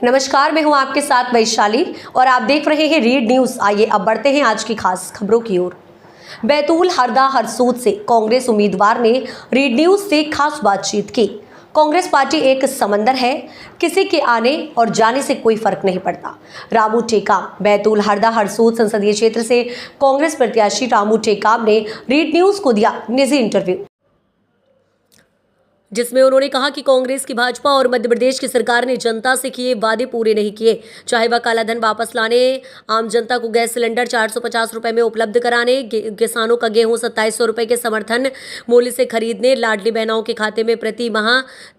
नमस्कार, मैं हूं आपके साथ वैशाली और आप देख रहे हैं रीड न्यूज़। आइए अब बढ़ते हैं आज की खास खबरों की ओर। बैतूल हरदा हरसूद से कांग्रेस उम्मीदवार ने रीड न्यूज़ से खास बातचीत की। कांग्रेस पार्टी एक समंदर है, किसी के आने और जाने से कोई फर्क नहीं पड़ता। रामू टेकाम बैतूल हरदा हरसूद संसदीय क्षेत्र से कांग्रेस प्रत्याशी रामू टेकाम ने रीड न्यूज़ को दिया निजी इंटरव्यू, जिसमें उन्होंने कहा कि कांग्रेस की भाजपा और मध्य प्रदेश की सरकार ने जनता से किए वादे पूरे नहीं किए, चाहे वह काला धन वापस लाने, आम जनता को गैस सिलेंडर 450 रुपए में उपलब्ध कराने, किसानों का गेहूं 2700 रुपए के समर्थन मूल्य से खरीदने, लाडली बहनों के खाते में प्रति माह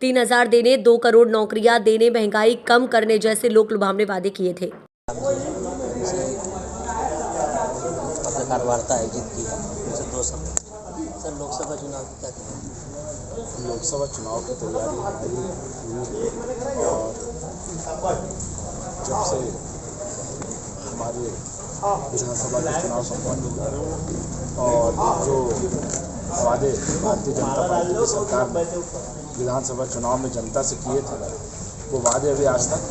3000 देने, 2 करोड़ नौकरियां देने, महंगाई कम करने जैसे लोक लुभावने वादे किए थे। पत्रकार वार्ता आयोजित की है उनसे 2 शब्द। सर, लोकसभा चुनाव की क्या कहें? लोकसभा चुनाव की तैयारी हुई और जब से हमारे विधानसभा के चुनाव संपन्न हुए और जो वादे भारतीय जनता पार्टी की सरकार ने विधानसभा चुनाव में जनता से किए थे, वो वादे अभी आज तक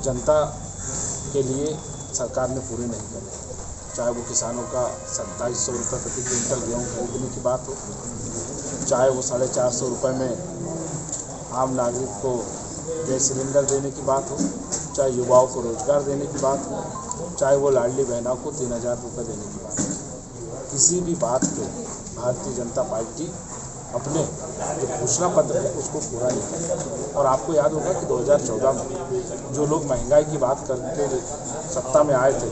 जनता के लिए सरकार ने पूरे नहीं करे। चाहे वो किसानों का 2700 रुपये प्रति क्विंटल गेहूँ खरीदने की बात हो, चाहे वो 450 रुपये में आम नागरिक को गैस सिलेंडर देने की बात हो, चाहे युवाओं को रोजगार देने की बात हो, चाहे वो लाडली बहनों को 3000 रुपये देने की बात हो। किसी भी बात पे भारतीय जनता पार्टी अपने जो घोषणा पत्र है उसको पूरा नहीं करती। और आपको याद होगा कि 2014 में जो लोग महंगाई की बात करके सत्ता में आए थे,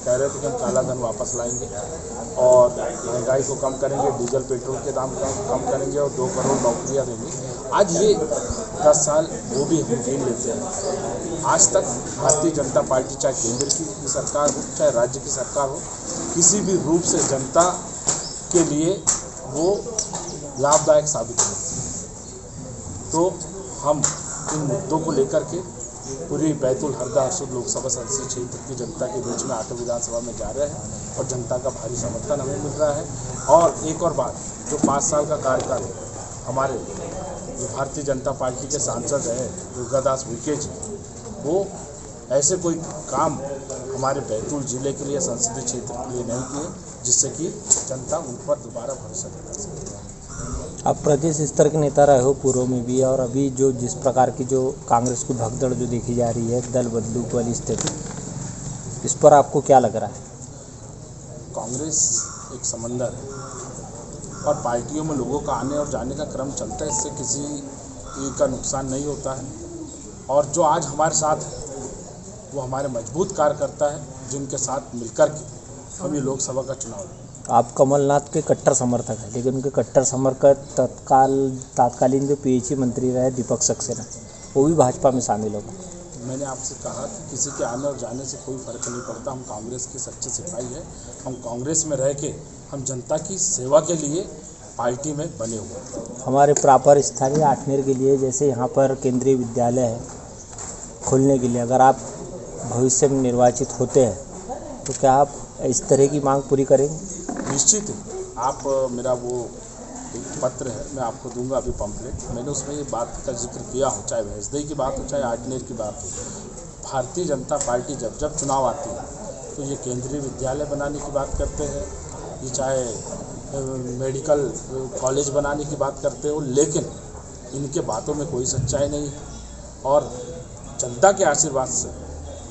कह रहे थे कि हम काला धन वापस लाएंगे और महंगाई को कम करेंगे, डीजल पेट्रोल के दाम कम करेंगे और 2 करोड़ नौकरियां देंगे। आज ये 10 साल वो भी हम गिन लेते हैं। आज तक भारतीय जनता पार्टी चाहे केंद्र की सरकार हो चाहे राज्य की सरकार हो, किसी भी रूप से जनता के लिए वो लाभदायक साबित नहीं। तो हम इन मुद्दों को लेकर के पूरी बैतूल हरदा हरसूद लोकसभा संसदीय क्षेत्र की जनता के बीच में आठवीं विधानसभा में जा रहे हैं और जनता का भारी समर्थन हमें मिल रहा है। और एक और बात, जो 5 साल का कार्यकाल है हमारे जो भारतीय जनता पार्टी के सांसद हैं दुर्गादास उइके जी, वो ऐसे कोई काम हमारे बैतूल जिले के लिए संसदीय क्षेत्र के लिए नहीं किए जिससे कि जनता उन पर दोबारा भरोसा कर सके। आप प्रदेश स्तर के नेता रहे हो पूर्व में भी, और अभी जो जिस प्रकार की जो कांग्रेस की भगदड़ जो देखी जा रही है, दल बदलू वाली स्थिति, इस पर आपको क्या लग रहा है? कांग्रेस एक समंदर है और पार्टियों में लोगों का आने और जाने का क्रम चलता है, इससे किसी का नुकसान नहीं होता है। और जो आज हमारे साथ है वो हमारे मजबूत कार्यकर्ता है, जिनके साथ मिलकर के हम ये लोकसभा का चुनाव लड़ेंगे। आप कमलनाथ के कट्टर समर्थक हैं, लेकिन उनके कट्टर समर्थक तत्कालीन जो पीएचई मंत्री रहे दीपक सक्सेना, वो भी भाजपा में शामिल हो गए। मैंने आपसे कहा कि किसी के आने और जाने से कोई फर्क नहीं पड़ता। हम कांग्रेस के सच्चे सिपाही हैं। हम कांग्रेस में रह के हम जनता की सेवा के लिए पार्टी में बने हुए हैं। हमारे प्रॉपर स्थानीय आठनेर के लिए, जैसे यहाँ पर केंद्रीय विद्यालय है खोलने के लिए, अगर आप भविष्य में निर्वाचित होते हैं तो क्या आप इस तरह की मांग पूरी करेंगे? निश्चित है। आप मेरा वो एक पत्र है, मैं आपको दूंगा अभी पम्फलेट। मैंने उसमें ये बात का जिक्र किया हो, चाहे भैंसदेही की बात हो चाहे आठनेर की बात हो। भारतीय जनता पार्टी जब जब चुनाव आती है तो ये केंद्रीय विद्यालय बनाने की बात करते हैं, ये चाहे मेडिकल कॉलेज बनाने की बात करते हो, लेकिन इनके बातों में कोई सच्चाई नहीं है। और जनता के आशीर्वाद से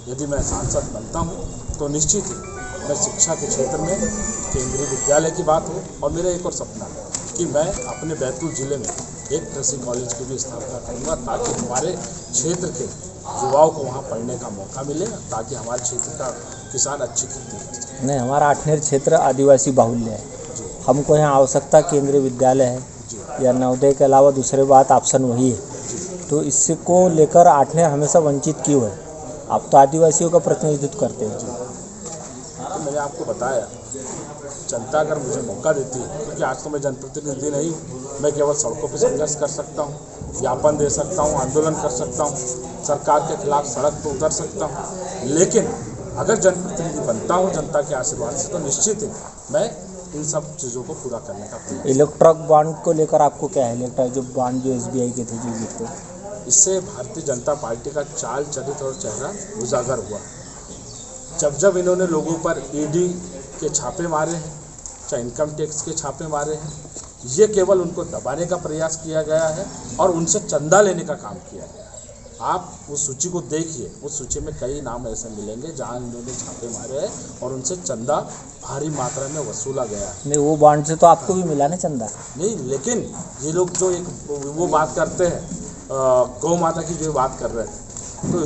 यदि मैं सांसद बनता हूँ तो निश्चित ही मैं शिक्षा के क्षेत्र में केंद्रीय विद्यालय की बात हो। और मेरा एक और सपना है कि मैं अपने बैतूल जिले में एक कृषि कॉलेज की भी स्थापना करूंगा, ताकि हमारे क्षेत्र के युवाओं को वहां पढ़ने का मौका मिले, ताकि हमारे क्षेत्र का किसान अच्छी खेती कर सके। नहीं, हमारा आठनेर क्षेत्र आदिवासी बाहुल्य है, हमको यहाँ आवश्यकता केंद्रीय विद्यालय है या नवोदय के अलावा दूसरे बात ऑप्शन वही है। तो इससे को लेकर आठनेर हमेशा वंचित क्यों है? आप तो आदिवासियों का प्रतिनिधित्व करते हैं। तो मैंने आपको बताया, जनता अगर मुझे मौका देती है, क्योंकि आज तो मैं जनप्रतिनिधि नहीं हूँ, मैं केवल सड़कों पर संघर्ष कर सकता हूँ, ज्ञापन दे सकता हूँ, आंदोलन कर सकता हूँ, सरकार के खिलाफ सड़क पर उतर सकता हूँ। लेकिन अगर जनप्रतिनिधि बनता हूँ जनता के आशीर्वाद से, तो निश्चित है मैं इन सब चीज़ों को पूरा करने का प्रयास। इलेक्ट्रॉनिक बॉन्ड को लेकर आपको क्या है? इलेक्ट्रॉनिक जो बॉन्ड जो SBI के थे जो जीते, इससे भारतीय जनता पार्टी का चाल चरित्र और चेहरा उजागर हुआ। जब इन्होंने लोगों पर ईडी के छापे मारे हैं, चाहे इनकम टैक्स के छापे मारे हैं, ये केवल उनको दबाने का प्रयास किया गया है और उनसे चंदा लेने का काम किया गया है। आप उस सूची को देखिए, उस सूची में कई नाम ऐसे मिलेंगे जहां इन्होंने छापे मारे हैं और उनसे चंदा भारी मात्रा में वसूला गया है। नहीं, वो बॉन्ड से तो आपको भी मिला ना चंदा? नहीं, लेकिन ये लोग जो एक वो बात करते हैं, गौ माता की जो बात कर रहे थे, तो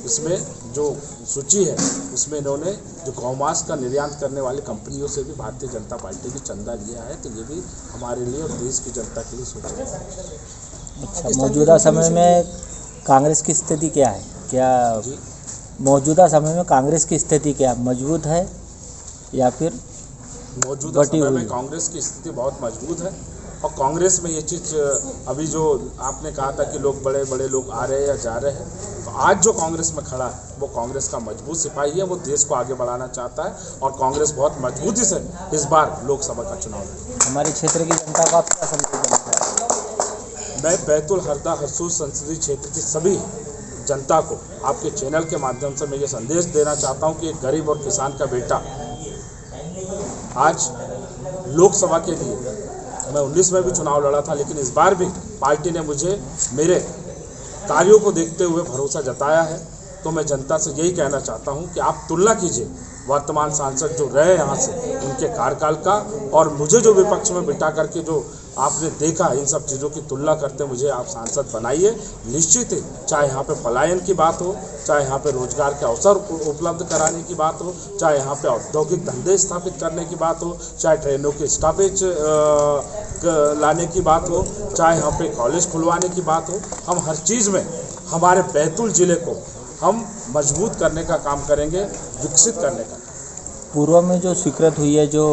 इसमें जो सूची है उसमें इन्होंने जो गौमांस का निर्यात करने वाली कंपनियों से भी भारतीय जनता पार्टी ने चंदा लिया है। तो ये भी हमारे लिए और देश की जनता के लिए सोचना है। अच्छा, मौजूदा समय में कांग्रेस की स्थिति क्या है? क्या मौजूदा समय में कांग्रेस की स्थिति क्या मजबूत है या फिर मौजूदा समय में कांग्रेस की स्थिति बहुत मजबूत है और कांग्रेस में ये चीज़ अभी जो आपने कहा था कि लोग बड़े बड़े लोग आ रहे हैं या जा रहे हैं, तो आज जो कांग्रेस में खड़ा है वो कांग्रेस का मजबूत सिपाही है। वो देश को आगे बढ़ाना चाहता है और कांग्रेस बहुत मजबूती से इस बार लोकसभा का चुनाव लड़ेगी। हमारे क्षेत्र की जनता को आप क्या संदेश देना चाहते हैं? मैं बैतूल हरदा हरसूद संसदीय क्षेत्र की सभी जनता को आपके चैनल के माध्यम से मैं ये संदेश देना चाहता हूँ कि एक गरीब और किसान का बेटा आज लोकसभा के लिए, मैं 19 में भी चुनाव लड़ा था, लेकिन इस बार भी पार्टी ने मुझे मेरे कार्यों को देखते हुए भरोसा जताया है। तो मैं जनता से यही कहना चाहता हूं कि आप तुलना कीजिए वर्तमान सांसद जो रहे यहाँ से उनके कार्यकाल का और मुझे जो विपक्ष में बिठा करके जो आपने देखा, इन सब चीज़ों की तुलना करते मुझे आप सांसद बनाइए। निश्चित ही चाहे यहाँ पे पलायन की बात हो, चाहे यहाँ पे रोजगार के अवसर उपलब्ध कराने की बात हो, चाहे यहाँ पे औद्योगिक धंधे स्थापित करने की बात हो, चाहे ट्रेनों के स्टॉपेज लाने की बात हो, चाहे यहाँ पे कॉलेज खुलवाने की बात हो, हम हर चीज़ में हमारे बैतूल ज़िले को हम मजबूत करने का काम करेंगे, विकसित करने का। पूर्व में जो स्वीकृत हुई है जो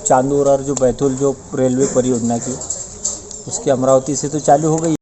चांदूर और जो बैतूल जो रेलवे परियोजना की, उसकी अमरावती से तो चालू हो गई।